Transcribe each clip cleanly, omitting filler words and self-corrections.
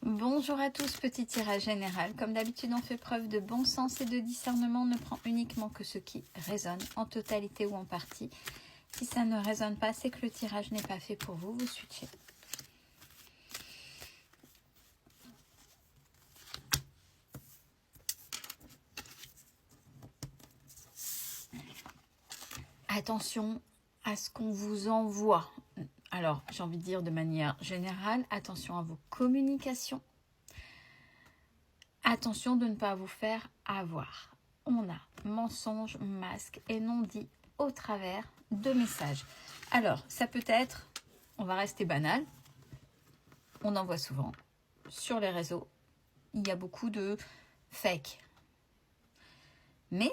Bonjour à tous, petit tirage général. Comme d'habitude, on fait preuve de bon sens et de discernement. On ne prend uniquement que ce qui résonne, en totalité ou en partie. Si ça ne résonne pas, c'est que le tirage n'est pas fait pour vous. Vous switchez. Attention à ce qu'on vous envoie. Alors, j'ai envie de dire de manière générale, attention à vos communications. Attention de ne pas vous faire avoir. On a mensonge, masque et non dit au travers de messages. Alors, ça peut être, on va rester banal, on en voit souvent sur les réseaux, il y a beaucoup de fake. Mais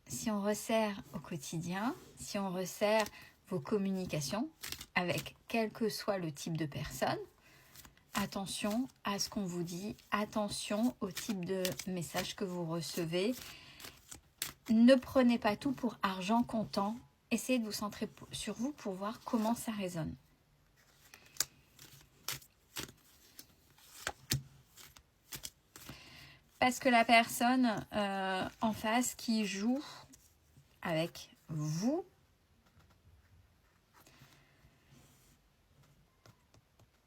si on resserre au quotidien, si on resserre vos communications avec quel que soit le type de personne, attention à ce qu'on vous dit, attention au type de message que vous recevez. Ne prenez pas tout pour argent comptant. Essayez de vous centrer sur vous pour voir comment ça résonne. Parce que la personne en face qui joue avec vous,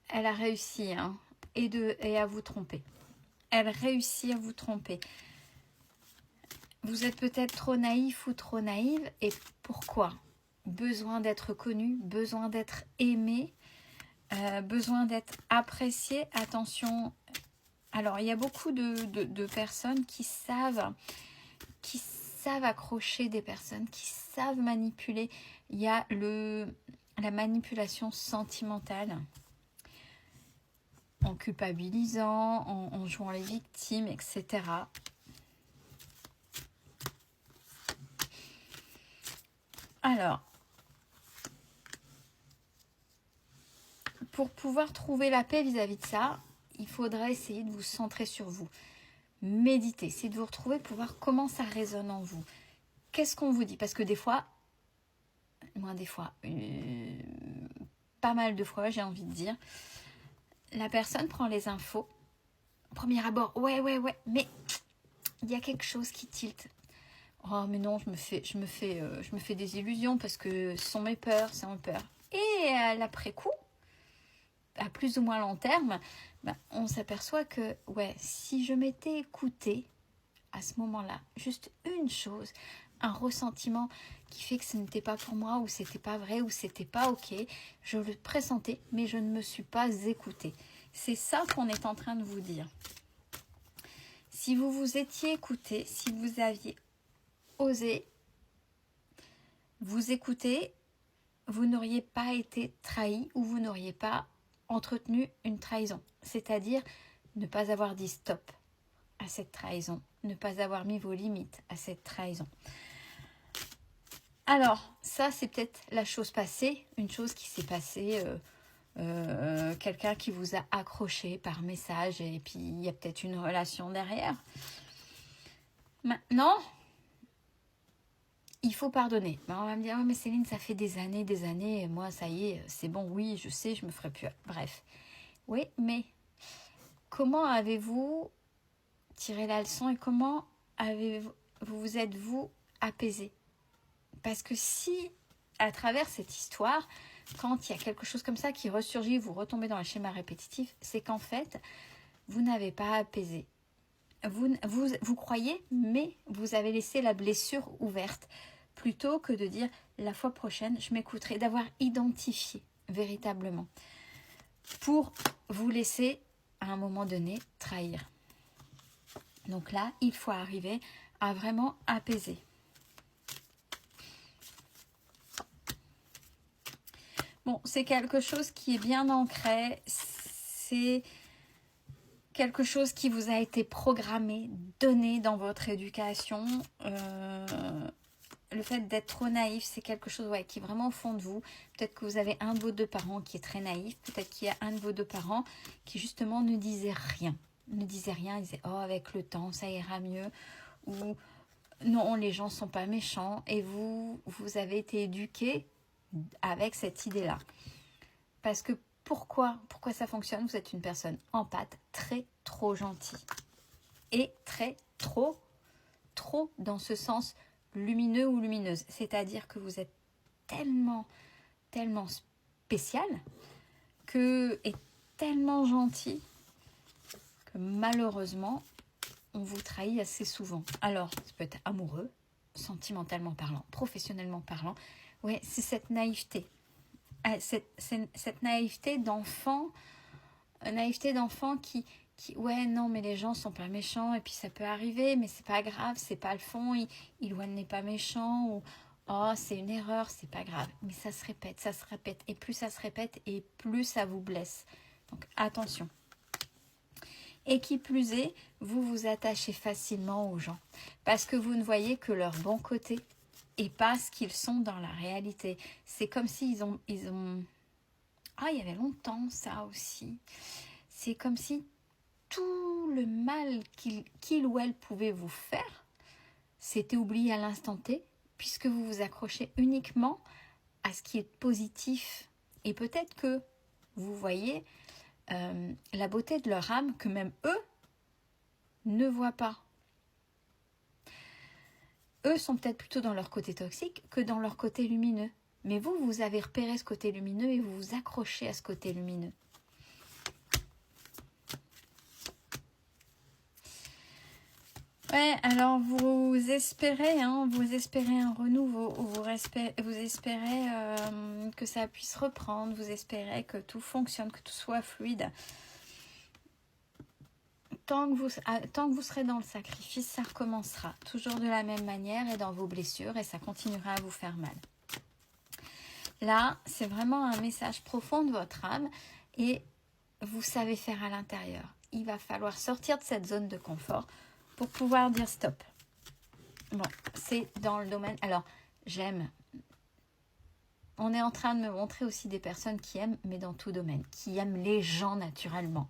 elle a réussi et à vous tromper. Elle réussit à vous tromper. Vous êtes peut-être trop naïf ou trop naïve. Et pourquoi? Besoin d'être connu, besoin d'être aimé, besoin d'être apprécié. Attention, alors il y a beaucoup de personnes qui savent accrocher des personnes, qui savent manipuler. Il y a la manipulation sentimentale, en culpabilisant, en jouant les victimes, etc. Alors, pour pouvoir trouver la paix vis-à-vis de ça, il faudrait essayer de vous centrer sur vous. Méditer, c'est de vous retrouver pour voir comment ça résonne en vous. Qu'est-ce qu'on vous dit? Parce que des fois, pas mal de fois, j'ai envie de dire, la personne prend les infos. Au premier abord, ouais, mais il y a quelque chose qui tilte. Oh, mais non, je me fais des illusions parce que ce sont mes peurs, c'est mes peurs. Et à l'après-coup, à plus ou moins long terme, on s'aperçoit que, ouais, si je m'étais écoutée à ce moment-là, juste une chose, un ressentiment qui fait que ce n'était pas pour moi, ou c'était pas vrai, ou c'était pas ok, je le pressentais, mais je ne me suis pas écoutée. C'est ça qu'on est en train de vous dire. Si vous vous étiez écouté, si vous aviez osé vous écouter, vous n'auriez pas été trahi ou vous n'auriez pas entretenu une trahison. C'est-à-dire ne pas avoir dit stop à cette trahison, ne pas avoir mis vos limites à cette trahison. Alors, ça c'est peut-être la chose passée, une chose qui s'est passée, quelqu'un qui vous a accroché par message et puis il y a peut-être une relation derrière. Maintenant, il faut pardonner. On va me dire, oh, mais Céline, ça fait des années, et moi, ça y est, c'est bon, oui, je sais, je me ferai plus. Bref. Oui, mais comment avez-vous tiré la leçon et comment vous êtes-vous apaisé? Parce que si, à travers cette histoire, quand il y a quelque chose comme ça qui ressurgit, vous retombez dans le schéma répétitif, c'est qu'en fait, vous n'avez pas apaisé. Vous croyez, mais vous avez laissé la blessure ouverte. Plutôt que de dire, la fois prochaine, je m'écouterai, d'avoir identifié véritablement. Pour vous laisser, à un moment donné, trahir. Donc là, il faut arriver à vraiment apaiser. Bon, c'est quelque chose qui est bien ancré. C'est quelque chose qui vous a été programmé, donné dans votre éducation. Le fait d'être trop naïf, c'est quelque chose qui est vraiment au fond de vous. Peut-être que vous avez un de vos deux parents qui est très naïf. Peut-être qu'il y a un de vos deux parents qui justement ne disait rien. Il disait, oh, avec le temps, ça ira mieux. Ou non, les gens ne sont pas méchants. Et vous avez été éduqué avec cette idée-là. Parce que Pourquoi ça fonctionne? Vous êtes une personne empathe, trop gentille. Et trop dans ce sens lumineux ou lumineuse. C'est-à-dire que vous êtes tellement spécial et tellement gentil que malheureusement, on vous trahit assez souvent. Alors, ça peut être amoureux, sentimentalement parlant, professionnellement parlant. Ouais, c'est cette naïveté. Cette naïveté d'enfant qui ouais, non, mais les gens sont pas méchants, et puis ça peut arriver, mais c'est pas grave, c'est pas le fond, Ilouane n'est pas méchant, ou oh, c'est une erreur, c'est pas grave. Mais ça se répète, et plus ça se répète, et plus ça vous blesse. Donc attention. Et qui plus est, vous vous attachez facilement aux gens, parce que vous ne voyez que leur bon côté, et pas ce qu'ils sont dans la réalité. C'est comme s'ils ont... Ah, il y avait longtemps ça aussi. C'est comme si tout le mal qu'il ou elle pouvait vous faire, c'était oublié à l'instant T, puisque vous vous accrochez uniquement à ce qui est positif. Et peut-être que vous voyez la beauté de leur âme que même eux ne voient pas. Eux sont peut-être plutôt dans leur côté toxique que dans leur côté lumineux. Mais vous avez repéré ce côté lumineux et vous vous accrochez à ce côté lumineux. Ouais, alors vous espérez un renouveau, vous espérez que ça puisse reprendre, vous espérez que tout fonctionne, que tout soit fluide. Tant que vous serez dans le sacrifice, ça recommencera toujours de la même manière et dans vos blessures, et ça continuera à vous faire mal. Là, c'est vraiment un message profond de votre âme et vous savez faire à l'intérieur. Il va falloir sortir de cette zone de confort pour pouvoir dire stop. Bon, c'est dans le domaine... Alors, j'aime. On est en train de me montrer aussi des personnes qui aiment, mais dans tout domaine, qui aiment les gens naturellement.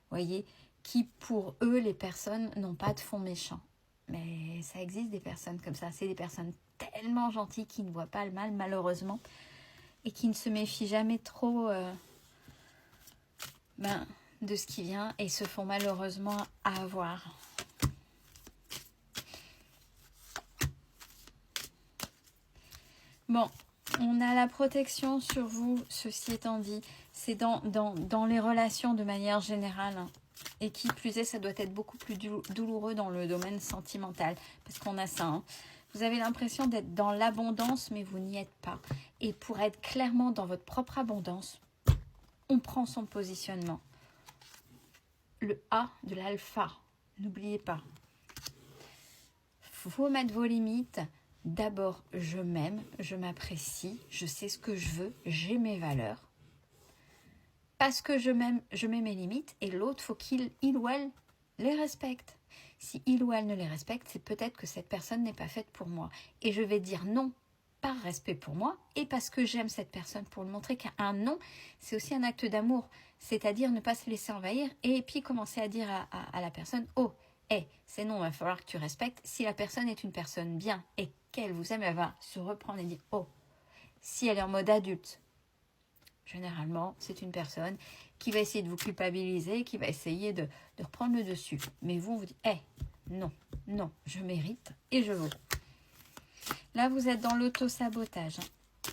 Vous voyez, qui pour eux, les personnes n'ont pas de fond méchant. Mais ça existe des personnes comme ça. C'est des personnes tellement gentilles qui ne voient pas le mal, malheureusement, et qui ne se méfient jamais trop de ce qui vient et se font malheureusement avoir. Bon, on a la protection sur vous, ceci étant dit. C'est dans les relations de manière générale. Et qui plus est, ça doit être beaucoup plus douloureux dans le domaine sentimental. Parce qu'on a ça. Hein. Vous avez l'impression d'être dans l'abondance, mais vous n'y êtes pas. Et pour être clairement dans votre propre abondance, on prend son positionnement. Le A de l'alpha, n'oubliez pas. Il faut mettre vos limites. D'abord, je m'aime, je m'apprécie, je sais ce que je veux, j'ai mes valeurs. Parce que je mets mes limites, et l'autre, faut qu'il ou elle les respecte. Si il ou elle ne les respecte, c'est peut-être que cette personne n'est pas faite pour moi. Et je vais dire non par respect pour moi et parce que j'aime cette personne, pour lui montrer qu'un non, c'est aussi un acte d'amour. C'est-à-dire ne pas se laisser envahir et puis commencer à dire à la personne « Oh, c'est non, il va falloir que tu respectes. » Si la personne est une personne bien et qu'elle vous aime, elle va se reprendre et dire « Oh, si elle est en mode adulte, généralement, c'est une personne qui va essayer de vous culpabiliser, qui va essayer de reprendre le dessus. Mais vous, on vous dit, non, je mérite et je vaux. » Là, vous êtes dans l'auto-sabotage, hein,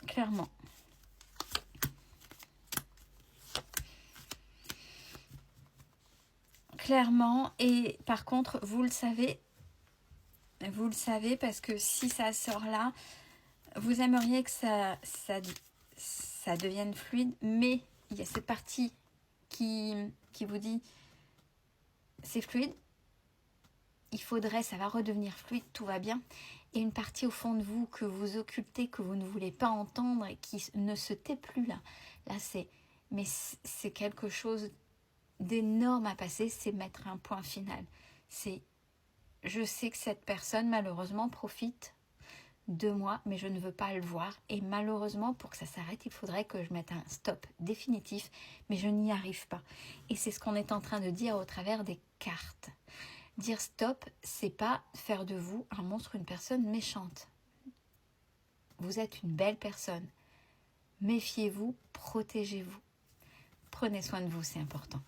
clairement. Clairement, et par contre, vous le savez parce que si ça sort là, vous aimeriez que ça devienne fluide, mais il y a cette partie qui vous dit c'est fluide, il faudrait, ça va redevenir fluide, tout va bien, et une partie au fond de vous que vous occultez, que vous ne voulez pas entendre et qui ne se tait plus là. Là, c'est quelque chose d'énorme à passer, c'est mettre un point final. Je sais que cette personne, malheureusement, profite de moi, mais je ne veux pas le voir. Et malheureusement, pour que ça s'arrête, il faudrait que je mette un stop définitif, mais je n'y arrive pas. Et c'est ce qu'on est en train de dire au travers des cartes. Dire stop, c'est pas faire de vous un monstre, une personne méchante. Vous êtes une belle personne. Méfiez-vous, protégez-vous. prenez soin de vous, c'est important.